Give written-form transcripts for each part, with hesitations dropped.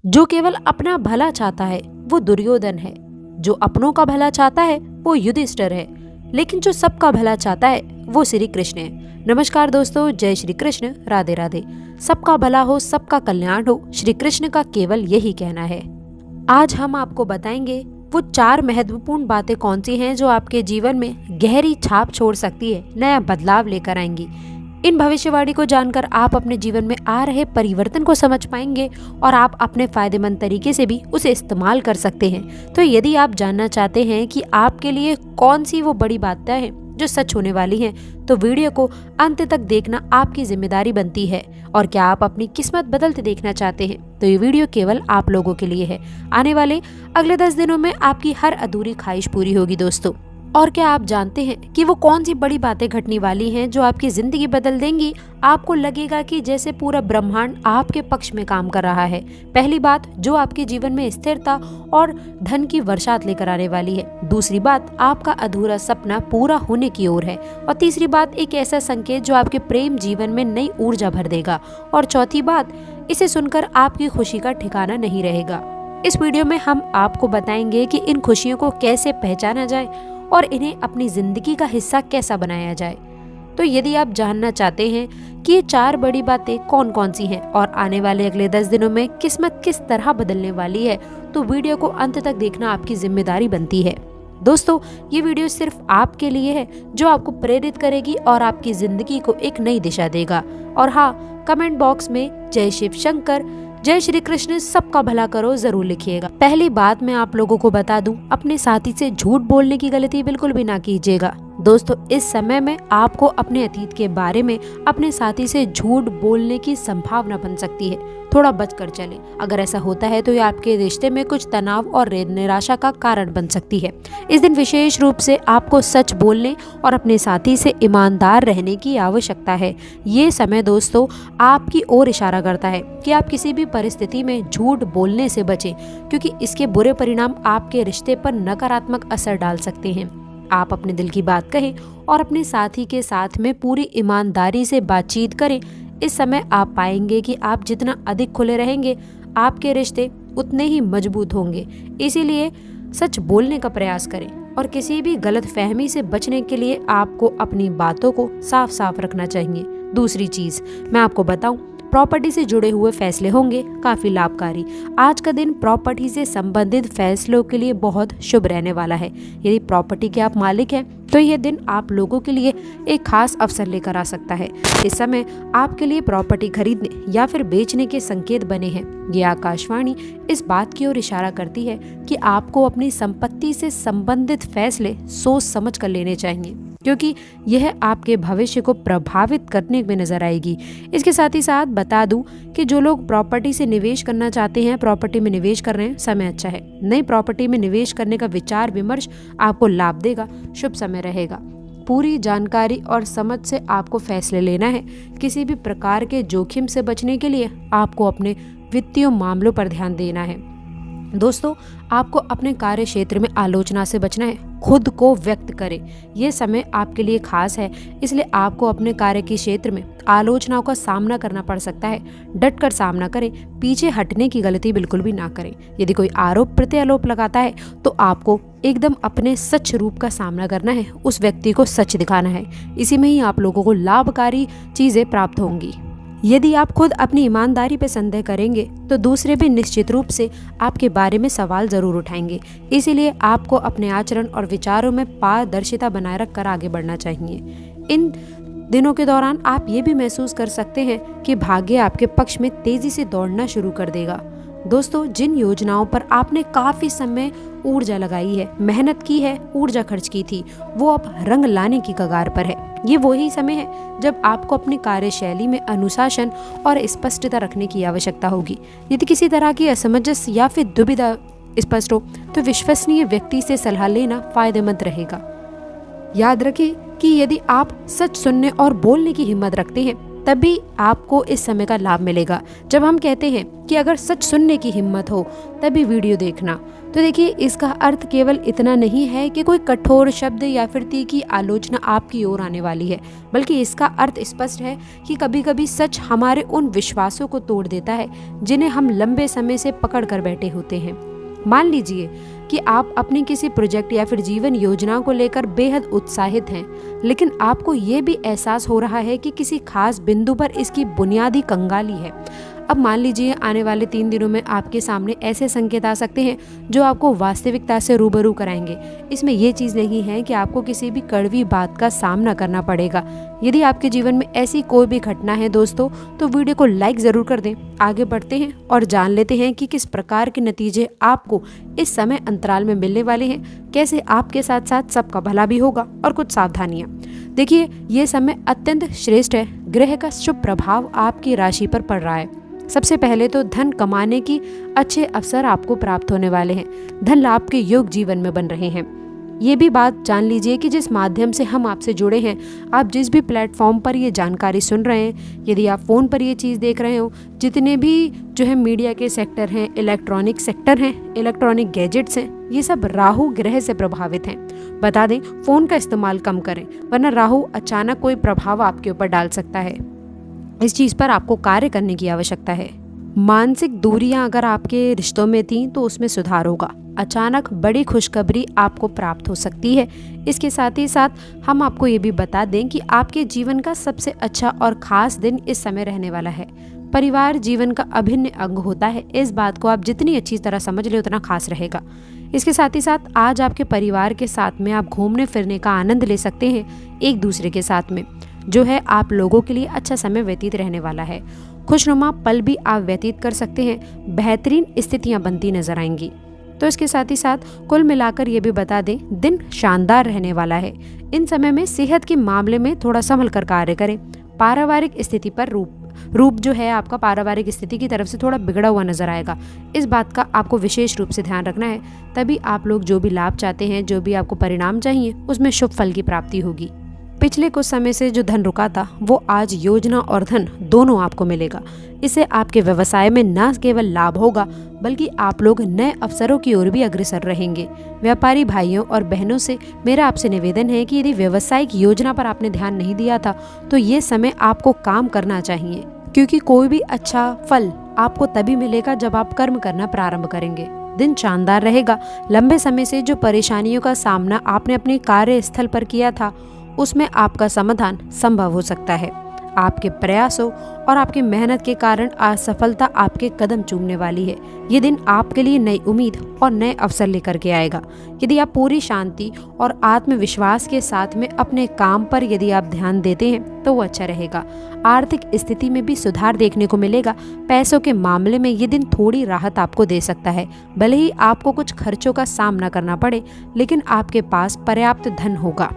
जो केवल अपना भला चाहता है वो दुर्योधन है, जो अपनों का भला चाहता है वो युधिष्ठिर है, लेकिन जो सबका भला चाहता है वो श्री कृष्ण है। नमस्कार दोस्तों, जय श्री कृष्ण, राधे राधे। सबका भला हो, सबका कल्याण हो, श्री कृष्ण का केवल यही कहना है। आज हम आपको बताएंगे वो 4 महत्वपूर्ण बातें कौन सी हैं जो आपके जीवन में गहरी छाप छोड़ सकती है, नया बदलाव लेकर आएंगी। इन भविष्यवाणी को जानकर आप अपने जीवन में आ रहे परिवर्तन को समझ पाएंगे और आप अपने फायदेमंद तरीके से भी उसे इस्तेमाल कर सकते हैं। तो यदि आप जानना चाहते हैं कि आपके लिए कौन सी वो बड़ी बातें हैं जो सच होने वाली हैं, तो वीडियो को अंत तक देखना आपकी जिम्मेदारी बनती है। और क्या आप अपनी किस्मत बदलते देखना चाहते हैं तो ये वीडियो केवल आप लोगों के लिए है। आने वाले अगले 10 दिनों में आपकी हर अधूरी ख्वाहिश पूरी होगी दोस्तों। और क्या आप जानते हैं कि वो कौन सी बड़ी बातें घटने वाली हैं जो आपकी जिंदगी बदल देंगी। आपको लगेगा कि जैसे पूरा ब्रह्मांड आपके पक्ष में काम कर रहा है। पहली बात, जो आपके जीवन में स्थिरता और धन की वर्षात लेकर आने वाली है। दूसरी बात, आपका अधूरा सपना पूरा होने की ओर है। और तीसरी बात, एक ऐसा संकेत जो आपके प्रेम जीवन में नई ऊर्जा भर देगा। और चौथी बात, इसे सुनकर आपकी खुशी का ठिकाना नहीं रहेगा। इस वीडियो में हम आपको बताएंगे कि इन खुशियों को कैसे पहचाना जाए और इन्हें अपनी जिंदगी का हिस्सा कैसा बनाया जाए। तो यदि आप जानना चाहते हैं कि ये 4 बड़ी बातें कौन कौन सी हैं और आने वाले अगले 10 दिनों में किस्मत किस तरह बदलने वाली है, तो वीडियो को अंत तक देखना आपकी जिम्मेदारी बनती है। दोस्तों, ये वीडियो सिर्फ आपके लिए है जो आपको प्रेरित करेगी और आपकी जिंदगी को एक नई दिशा देगा। और हाँ, कमेंट बॉक्स में जय शिव शंकर, जय श्री कृष्ण, सबका भला करो जरूर लिखिएगा। पहली बात मैं आप लोगों को बता दूं, अपने साथी से झूठ बोलने की गलती बिल्कुल भी ना कीजिएगा। दोस्तों, इस समय में आपको अपने अतीत के बारे में अपने साथी से झूठ बोलने की संभावना बन सकती है। थोड़ा बचकर चलें। अगर ऐसा होता है तो ये आपके रिश्ते में कुछ तनाव और निराशा का कारण बन सकती है। इस दिन विशेष रूप से आपको सच बोलने और अपने साथी से ईमानदार रहने की आवश्यकता है। ये समय दोस्तों आपकी ओर इशारा करता है कि आप किसी भी परिस्थिति में झूठ बोलने से बचें, क्योंकि इसके बुरे परिणाम आपके रिश्ते पर नकारात्मक असर डाल सकते हैं। आप अपने दिल की बात कहें और अपने साथी के साथ में पूरी ईमानदारी से बातचीत करें। इस समय आप पाएंगे कि आप जितना अधिक खुले रहेंगे, आपके रिश्ते उतने ही मजबूत होंगे। इसीलिए सच बोलने का प्रयास करें और किसी भी गलतफहमी से बचने के लिए आपको अपनी बातों को साफ साफ रखना चाहिए। दूसरी चीज मैं आपको बताऊं, प्रॉपर्टी से जुड़े हुए फैसले होंगे काफी लाभकारी। आज का दिन प्रॉपर्टी से संबंधित फैसलों के लिए बहुत शुभ रहने वाला है। यदि प्रॉपर्टी के आप मालिक हैं तो यह दिन आप लोगों के लिए एक खास अवसर लेकर आ सकता है। इस समय आपके लिए प्रॉपर्टी खरीदने या फिर बेचने के संकेत बने हैं। ये आकाशवाणी इस बात की ओर इशारा करती है कि आपको अपनी संपत्ति से संबंधित फैसले सोच समझ कर लेने चाहिए, क्योंकि यह आपके भविष्य को प्रभावित करने में नजर आएगी। इसके साथ ही साथ बता दूं कि जो लोग प्रॉपर्टी से निवेश करना चाहते हैं, प्रॉपर्टी में निवेश कर रहे हैं, समय अच्छा है। नई प्रॉपर्टी में निवेश करने का विचार विमर्श आपको लाभ देगा, शुभ समय रहेगा। पूरी जानकारी और समझ से आपको फैसले लेना है। किसी भी प्रकार के जोखिम से बचने के लिए आपको अपने वित्तीय मामलों पर ध्यान देना है। दोस्तों, आपको अपने कार्य क्षेत्र में आलोचना से बचना है। खुद को व्यक्त करें। ये समय आपके लिए खास है, इसलिए आपको अपने कार्य के क्षेत्र में आलोचनाओं का सामना करना पड़ सकता है। डट कर सामना करें, पीछे हटने की गलती बिल्कुल भी ना करें। यदि कोई आरोप प्रत्यारोप लगाता है तो आपको एकदम अपने सच रूप का सामना करना है, उस व्यक्ति को सच दिखाना है। इसी में ही आप लोगों को लाभकारी चीजें प्राप्त होंगी। यदि आप खुद अपनी ईमानदारी पर संदेह करेंगे तो दूसरे भी निश्चित रूप से आपके बारे में सवाल जरूर उठाएंगे। इसीलिए आपको अपने आचरण और विचारों में पारदर्शिता बनाए रखकर आगे बढ़ना चाहिए। इन दिनों के दौरान आप ये भी महसूस कर सकते हैं कि भाग्य आपके पक्ष में तेजी से दौड़ना शुरू कर देगा। दोस्तों, जिन योजनाओं पर आपने काफी समय ऊर्जा लगाई है, मेहनत की है, ऊर्जा खर्च की थी, वो अब रंग लाने की कगार पर है। ये वही समय है जब आपको अपनी कार्यशैली में अनुशासन और स्पष्टता रखने की आवश्यकता होगी। यदि किसी तरह की असमंजस या फिर दुविधा स्पष्ट हो तो विश्वसनीय व्यक्ति से सलाह लेना फायदेमंद रहेगा। याद रखें कि यदि आप सच सुनने और बोलने की हिम्मत रखते हैं तभी आपको इस समय का लाभ मिलेगा। जब हम कहते हैं कि अगर सच सुनने की हिम्मत हो तभी वीडियो देखना, तो देखिए इसका अर्थ केवल इतना नहीं है कि कोई कठोर शब्द या फिर तीखी आलोचना आपकी ओर आने वाली है, बल्कि इसका अर्थ स्पष्ट है कि कभी कभी सच हमारे उन विश्वासों को तोड़ देता है जिन्हें हम लंबे समय से पकड़ कर बैठे होते हैं। मान लीजिए कि आप अपनी किसी प्रोजेक्ट या फिर जीवन योजना को लेकर बेहद उत्साहित हैं, लेकिन आपको ये भी एहसास हो रहा है कि किसी खास बिंदु पर इसकी बुनियादी कंगाली है। अब मान लीजिए आने वाले 3 दिनों में आपके सामने ऐसे संकेत आ सकते हैं जो आपको वास्तविकता से रूबरू कराएंगे। इसमें यह चीज़ नहीं है कि आपको किसी भी कड़वी बात का सामना करना पड़ेगा। यदि आपके जीवन में ऐसी कोई भी घटना है दोस्तों, तो वीडियो को लाइक ज़रूर कर दें। आगे बढ़ते हैं और जान लेते हैं कि किस प्रकार के नतीजे आपको इस समय अंतराल में मिलने वाले हैं, कैसे आपके साथ साथ सबका भला भी होगा और कुछ सावधानियाँ। देखिए ये समय अत्यंत श्रेष्ठ है। ग्रह का शुभ प्रभाव आपकी राशि पर पड़ रहा है। सबसे पहले तो धन कमाने की अच्छे अवसर आपको प्राप्त होने वाले हैं। धन लाभ के योग जीवन में बन रहे हैं। ये भी बात जान लीजिए कि जिस माध्यम से हम आपसे जुड़े हैं, आप जिस भी प्लेटफॉर्म पर ये जानकारी सुन रहे हैं, यदि आप फ़ोन पर ये चीज़ देख रहे हो, जितने भी जो है मीडिया के सेक्टर हैं, इलेक्ट्रॉनिक सेक्टर हैं, इलेक्ट्रॉनिक गैजेट्स हैं, ये सब राहु ग्रह से प्रभावित हैं। बता दें फ़ोन का इस्तेमाल कम करें, वरना राहु अचानक कोई प्रभाव आपके ऊपर डाल सकता है। इस चीज़ पर आपको कार्य करने की आवश्यकता है। मानसिक दूरियां अगर आपके रिश्तों में थीं तो उसमें सुधार होगा। अचानक बड़ी खुशखबरी आपको प्राप्त हो सकती है। इसके साथ ही साथ हम आपको ये भी बता दें कि आपके जीवन का सबसे अच्छा और ख़ास दिन इस समय रहने वाला है। परिवार जीवन का अभिन्न अंग होता है। इस बात को आप जितनी अच्छी तरह समझ ले उतना खास रहेगा। इसके साथ ही साथ आज आपके परिवार के साथ में आप घूमने फिरने का आनंद ले सकते हैं। एक दूसरे के साथ में जो है आप लोगों के लिए अच्छा समय व्यतीत रहने वाला है। खुशनुमा पल भी आप व्यतीत कर सकते हैं। बेहतरीन स्थितियां बनती नजर आएंगी। तो इसके साथ ही साथ कुल मिलाकर ये भी बता दें दिन शानदार रहने वाला है। इन समय में सेहत के मामले में थोड़ा संभल कर कार्य करें। पारिवारिक स्थिति पर रूप जो है आपका पारिवारिक स्थिति की तरफ से थोड़ा बिगड़ा हुआ नजर आएगा। इस बात का आपको विशेष रूप से ध्यान रखना है, तभी आप लोग जो भी लाभ चाहते हैं, जो भी आपको परिणाम चाहिए, उसमें शुभ फल की प्राप्ति होगी। पिछले कुछ समय से जो धन रुका था वो आज योजना और धन दोनों आपको मिलेगा। इससे आपके व्यवसाय में न केवल लाभ होगा बल्कि आप लोग नए अवसरों की ओर भी अग्रसर रहेंगे। व्यापारी भाइयों और बहनों से मेरा आपसे निवेदन है कि यदि व्यावसायिक योजना पर आपने ध्यान नहीं दिया था तो ये समय आपको काम करना चाहिए, क्योंकि कोई भी अच्छा फल आपको तभी मिलेगा जब आप कर्म करना प्रारंभ करेंगे। दिन शानदार रहेगा। लंबे समय से जो परेशानियों का सामना आपने अपने कार्यस्थल पर किया था उसमें आपका समाधान संभव हो सकता है। आपके प्रयासों और आपकी मेहनत के कारण असफलता आपके कदम चूमने वाली है। ये दिन आपके लिए नई उम्मीद और नए अवसर लेकर के आएगा। यदि आप पूरी शांति और आत्मविश्वास के साथ में अपने काम पर यदि आप ध्यान देते हैं तो वो अच्छा रहेगा। आर्थिक स्थिति में भी सुधार देखने को मिलेगा। पैसों के मामले में ये दिन थोड़ी राहत आपको दे सकता है। भले ही आपको कुछ खर्चों का सामना करना पड़े, लेकिन आपके पास पर्याप्त धन होगा।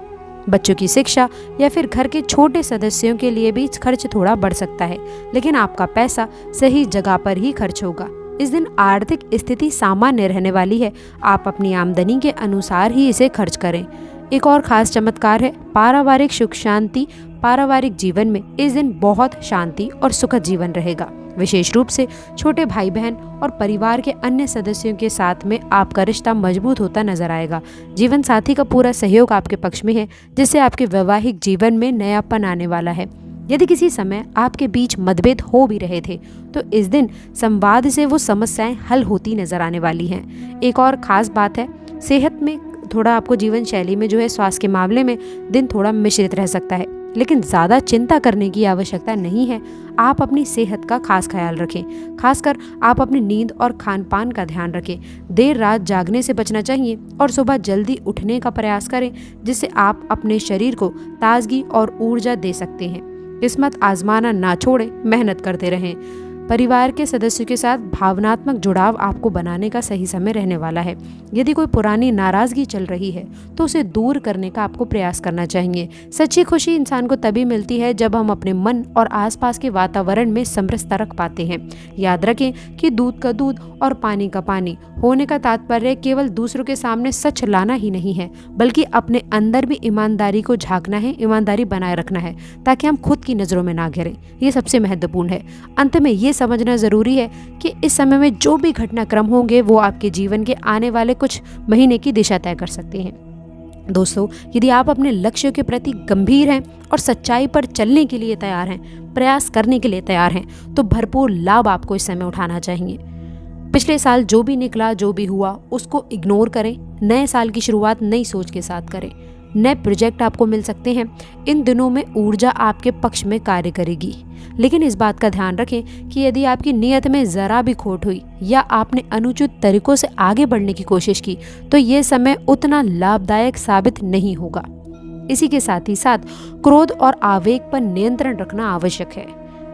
बच्चों की शिक्षा या फिर घर के छोटे सदस्यों के लिए भी खर्च थोड़ा बढ़ सकता है, लेकिन आपका पैसा सही जगह पर ही खर्च होगा। इस दिन आर्थिक स्थिति सामान्य रहने वाली है। आप अपनी आमदनी के अनुसार ही इसे खर्च करें। एक और खास चमत्कार है पारिवारिक सुख शांति। पारिवारिक जीवन में इस दिन बहुत शांति और सुखद जीवन रहेगा। विशेष रूप से छोटे भाई बहन और परिवार के अन्य सदस्यों के साथ में आपका रिश्ता मजबूत होता नजर आएगा। जीवन साथी का पूरा सहयोग आपके पक्ष में है, जिससे आपके वैवाहिक जीवन में नयापन आने वाला है। यदि किसी समय आपके बीच मतभेद हो भी रहे थे तो इस दिन संवाद से वो समस्याएं हल होती नजर आने वाली हैं। एक और खास बात है सेहत में थोड़ा आपको जीवन शैली में जो है स्वास्थ्य के मामले में दिन थोड़ा मिश्रित रह सकता है, लेकिन ज़्यादा चिंता करने की आवश्यकता नहीं है। आप अपनी सेहत का खास ख्याल रखें। खासकर आप अपनी नींद और खान पान का ध्यान रखें। देर रात जागने से बचना चाहिए और सुबह जल्दी उठने का प्रयास करें, जिससे आप अपने शरीर को ताजगी और ऊर्जा दे सकते हैं। किस्मत आजमाना ना छोड़ें, मेहनत करते रहें। परिवार के सदस्यों के साथ भावनात्मक जुड़ाव आपको बनाने का सही समय रहने वाला है। यदि कोई पुरानी नाराजगी चल रही है तो उसे दूर करने का आपको प्रयास करना चाहिए। सच्ची खुशी इंसान को तभी मिलती है जब हम अपने मन और आसपास के वातावरण में समरसता रख पाते हैं। याद रखें कि दूध का दूध और पानी का पानी होने का तात्पर्य केवल दूसरों के सामने सच लाना ही नहीं है, बल्कि अपने अंदर भी ईमानदारी को झांकना है, ईमानदारी बनाए रखना है, ताकि हम खुद की नज़रों में ना गिरें। ये सबसे महत्वपूर्ण है। अंत में ये समझना ज़रूरी है कि इस समय में जो भी घटनाक्रम होंगे वो आपके जीवन के आने वाले कुछ महीने की दिशा तय कर सकते हैं। दोस्तों, यदि आप अपने लक्ष्य के प्रति गंभीर हैं और सच्चाई पर चलने के लिए तैयार हैं, प्रयास करने के लिए तैयार हैं, तो भरपूर लाभ आपको इस समय उठाना चाहिए। पिछले साल जो भी निकला, जो भी हुआ, उसको इग्नोर करें। नए साल की शुरुआत नई सोच के साथ करें। नए प्रोजेक्ट आपको मिल सकते हैं। इन दिनों में ऊर्जा आपके पक्ष में कार्य करेगी, लेकिन इस बात का ध्यान रखें कि यदि आपकी नीयत में ज़रा भी खोट हुई या आपने अनुचित तरीकों से आगे बढ़ने की कोशिश की तो ये समय उतना लाभदायक साबित नहीं होगा। इसी के साथ ही साथ क्रोध और आवेग पर नियंत्रण रखना आवश्यक है।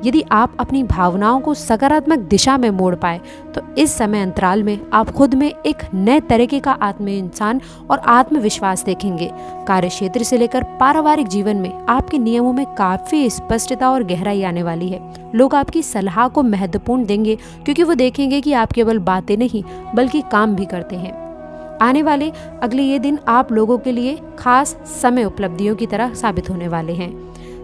यदि आप अपनी भावनाओं को सकारात्मक दिशा में मोड़ पाए तो इस समय अंतराल में आप खुद में एक नए तरीके का आत्म इंसान और आत्मविश्वास देखेंगे। कार्य क्षेत्र से लेकर पारिवारिक जीवन में आपके नियमों में काफी स्पष्टता और गहराई आने वाली है। लोग आपकी सलाह को महत्वपूर्ण देंगे क्योंकि वो देखेंगे कि आप केवल बातें नहीं बल्कि काम भी करते हैं। आने वाले अगले ये दिन आप लोगों के लिए खास समय उपलब्धियों की तरह साबित होने वाले हैं।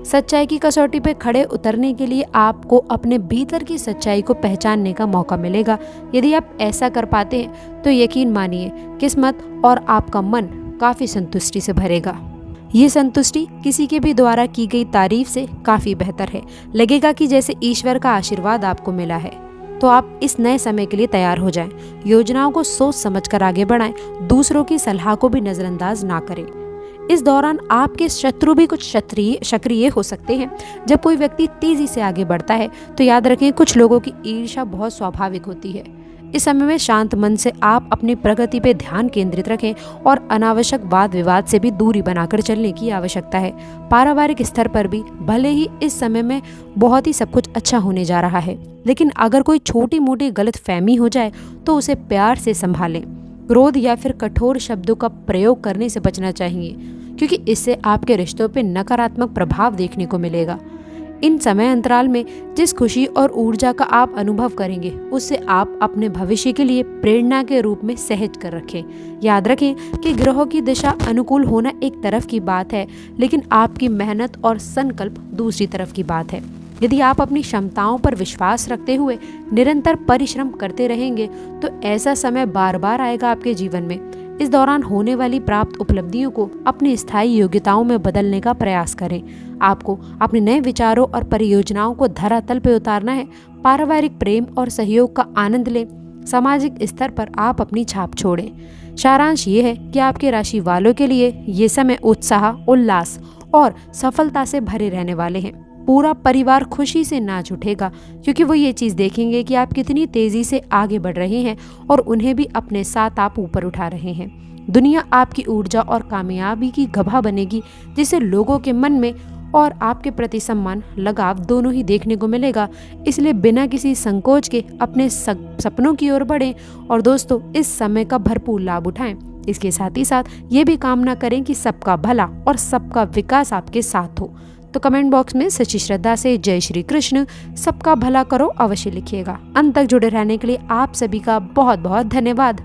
सच्चाई की कसौटी पे खड़े उतरने के लिए आपको अपने भीतर की सच्चाई को पहचानने का मौका मिलेगा। यदि आप ऐसा कर पाते हैं तो यकीन मानिए किस्मत और आपका मन काफ़ी संतुष्टि से भरेगा। ये संतुष्टि किसी के भी द्वारा की गई तारीफ से काफ़ी बेहतर है। लगेगा कि जैसे ईश्वर का आशीर्वाद आपको मिला है। तो आप इस नए समय के लिए तैयार हो जाएं। योजनाओं को सोच समझकर आगे बढ़ाएं। दूसरों की सलाह को भी नज़रअंदाज ना करें। इस दौरान आपके शत्रु भी कुछ सक्रिय हो सकते हैं। जब कोई व्यक्ति तेजी से आगे बढ़ता है तो याद रखें कुछ लोगों की ईर्ष्या बहुत स्वाभाविक होती है। इस समय में शांत मन से आप अपनी प्रगति पे ध्यान केंद्रित रखें और अनावश्यक वाद विवाद से भी दूरी बनाकर चलने की आवश्यकता है। पारिवारिक स्तर पर भी भले ही इस समय में बहुत ही सब कुछ अच्छा होने जा रहा है, लेकिन अगर कोई छोटी मोटी गलतफहमी हो जाए तो उसे प्यार से संभालें। क्रोध या फिर कठोर शब्दों का प्रयोग करने से बचना चाहिए क्योंकि इससे आपके रिश्तों पर नकारात्मक प्रभाव देखने को मिलेगा। इन समय अंतराल में जिस खुशी और ऊर्जा का आप अनुभव करेंगे उससे आप अपने भविष्य के लिए प्रेरणा के रूप में सहज कर रखें। याद रखें कि ग्रहों की दिशा अनुकूल होना एक तरफ की बात है, लेकिन आपकी मेहनत और संकल्प दूसरी तरफ की बात है। यदि आप अपनी क्षमताओं पर विश्वास रखते हुए निरंतर परिश्रम करते रहेंगे तो ऐसा समय बार बार आएगा आपके जीवन में। इस दौरान होने वाली प्राप्त उपलब्धियों को अपनी स्थायी योग्यताओं में बदलने का प्रयास करें। आपको अपने नए विचारों और परियोजनाओं को धरातल पर उतारना है। पारिवारिक प्रेम और सहयोग का आनंद लें। सामाजिक स्तर पर आप अपनी छाप छोड़ें। सारांश ये है कि आपके राशि वालों के लिए ये समय उत्साह, उल्लास और सफलता से भरे रहने वाले हैं। पूरा परिवार खुशी से नाच उठेगा क्योंकि वो ये चीज़ देखेंगे कि आप कितनी तेज़ी से आगे बढ़ रहे हैं और उन्हें भी अपने साथ आप ऊपर उठा रहे हैं। दुनिया आपकी ऊर्जा और कामयाबी की गवाह बनेगी, जिससे लोगों के मन में और आपके प्रति सम्मान, लगाव दोनों ही देखने को मिलेगा। इसलिए बिना किसी संकोच के अपने सपनों की ओर बढ़ें और दोस्तों इस समय का भरपूर लाभ उठाएं। इसके साथ ही साथ ये भी कामना करें कि सबका भला और सबका विकास आपके साथ हो। तो कमेंट बॉक्स में सच्ची श्रद्धा से जय श्री कृष्ण, सबका भला करो अवश्य लिखिएगा। अंत तक जुड़े रहने के लिए आप सभी का बहुत बहुत धन्यवाद।